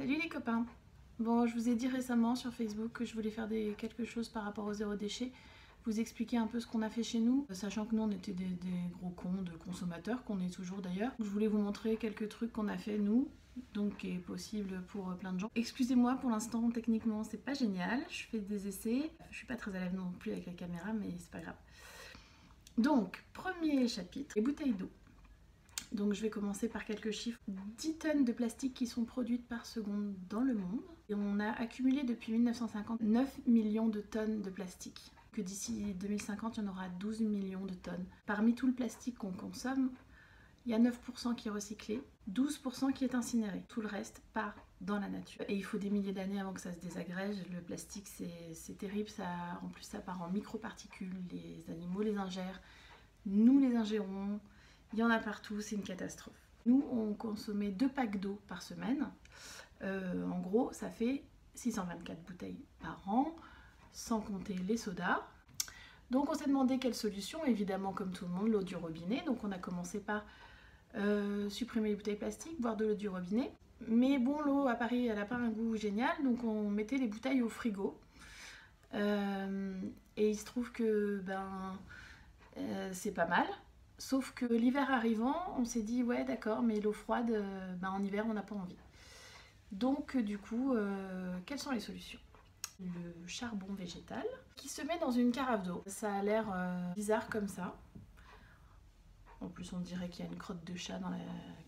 Salut les copains. Bon, je vous ai dit récemment sur Facebook que je voulais faire quelque chose par rapport au zéro déchet, vous expliquer un peu ce qu'on a fait chez nous, sachant que nous on était des gros cons de consommateurs, qu'on est toujours d'ailleurs. Je voulais vous montrer quelques trucs qu'on a fait nous, donc qui est possible pour plein de gens. Excusez-moi pour l'instant, techniquement c'est pas génial, je fais des essais, je suis pas très à l'aise non plus avec la caméra, mais c'est pas grave. Donc, premier chapitre, les bouteilles d'eau. Donc je vais commencer par quelques chiffres. 10 tonnes de plastique qui sont produites par seconde dans le monde. Et on a accumulé depuis 1950 9 millions de tonnes de plastique. Que d'ici 2050, il y en aura 12 millions de tonnes. Parmi tout le plastique qu'on consomme, il y a 9% qui est recyclé, 12% qui est incinéré. Tout le reste part dans la nature. Et il faut des milliers d'années avant que ça se désagrège. Le plastique, c'est terrible. En plus, ça part en microparticules. Les animaux les ingèrent. Nous les ingérons. Il y en a partout, c'est une catastrophe. Nous, on consommait 2 packs d'eau par semaine. En gros, ça fait 624 bouteilles par an, sans compter les sodas. Donc on s'est demandé quelle solution, évidemment comme tout le monde, l'eau du robinet. Donc on a commencé par supprimer les bouteilles plastiques, boire de l'eau du robinet. Mais bon, l'eau à Paris, elle n'a pas un goût génial, donc on mettait les bouteilles au frigo. Et il se trouve que c'est pas mal. Sauf que l'hiver arrivant, on s'est dit ouais d'accord, mais l'eau froide, en hiver on n'a pas envie. Donc du coup, quelles sont les solutions? Le charbon végétal qui se met dans une carafe d'eau. Ça a l'air bizarre comme ça. En plus on dirait qu'il y a une crotte de chat dans la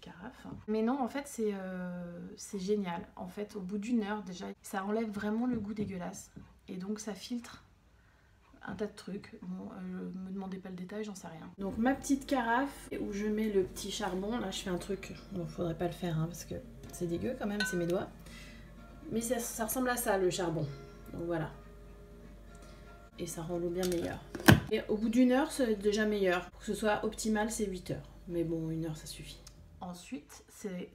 carafe. Mais non, en fait c'est génial. En fait au bout d'une heure déjà, ça enlève vraiment le goût dégueulasse. Et donc ça filtre un tas de trucs. Bon, me demandez pas le détail, j'en sais rien. Donc ma petite carafe où je mets le petit charbon. Là je fais un truc, bon faudrait pas le faire hein, parce que c'est dégueu quand même, c'est mes doigts. Mais ça ressemble à ça le charbon. Donc voilà. Et ça rend l'eau bien meilleure. Et au bout d'une heure c'est déjà meilleur. Pour que ce soit optimal c'est 8 heures. Mais bon, 1 heure ça suffit. Ensuite c'est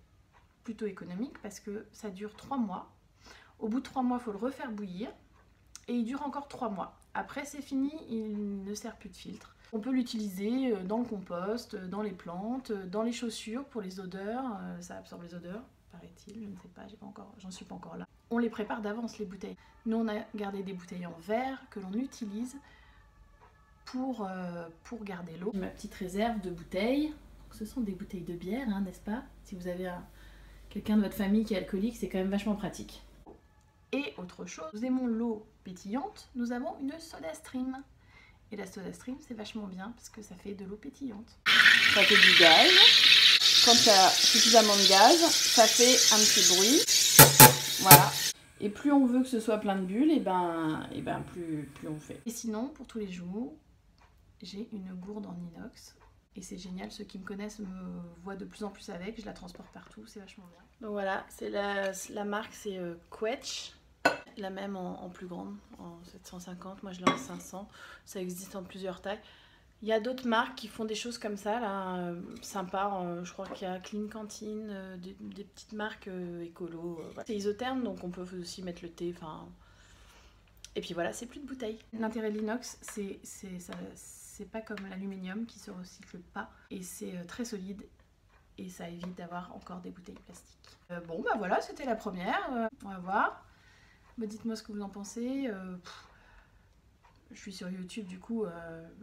plutôt économique parce que ça dure 3 mois. Au bout de 3 mois il faut le refaire bouillir. Et il dure encore 3 mois. Après c'est fini, il ne sert plus de filtre. On peut l'utiliser dans le compost, dans les plantes, dans les chaussures pour les odeurs. Ça absorbe les odeurs, paraît-il, je ne sais pas, j'en suis pas encore là. On les prépare d'avance les bouteilles. Nous on a gardé des bouteilles en verre que l'on utilise pour garder l'eau. Ma petite réserve de bouteilles. Ce sont des bouteilles de bière, hein, n'est-ce pas? Si vous avez quelqu'un de votre famille qui est alcoolique, c'est quand même vachement pratique. Et autre chose, nous aimons l'eau pétillante, nous avons une soda stream. Et la soda stream, c'est vachement bien parce que ça fait de l'eau pétillante. Ça fait du gaz. Quand il y a suffisamment de gaz, ça fait un petit bruit. Voilà. Et plus on veut que ce soit plein de bulles, plus on fait. Et sinon, pour tous les jours, j'ai une gourde en inox. Et c'est génial, ceux qui me connaissent me voient de plus en plus avec, je la transporte partout, c'est vachement bien. Donc voilà, c'est la marque, c'est Quetch. La même en plus grande, en 750, moi je l'ai en 500, ça existe en plusieurs tailles. Il y a d'autres marques qui font des choses comme ça, là, sympas, je crois qu'il y a Clean Cantine, des petites marques écolo. Voilà. C'est isotherme, donc on peut aussi mettre le thé, enfin... Et puis voilà, c'est plus de bouteilles. L'intérêt de l'inox, c'est pas comme l'aluminium qui se recycle pas, et c'est très solide, et ça évite d'avoir encore des bouteilles plastiques. Bon, bah voilà, c'était la première, on va voir. Dites-moi ce que vous en pensez. Je suis sur YouTube, du coup,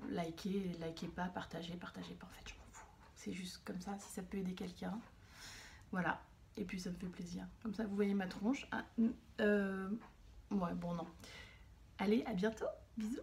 likez pas, partagez pas, en fait, je m'en fous. C'est juste comme ça, si ça peut aider quelqu'un. Voilà, et puis ça me fait plaisir. Comme ça, vous voyez ma tronche. Ah, ouais, bon, non. Allez, à bientôt, bisous.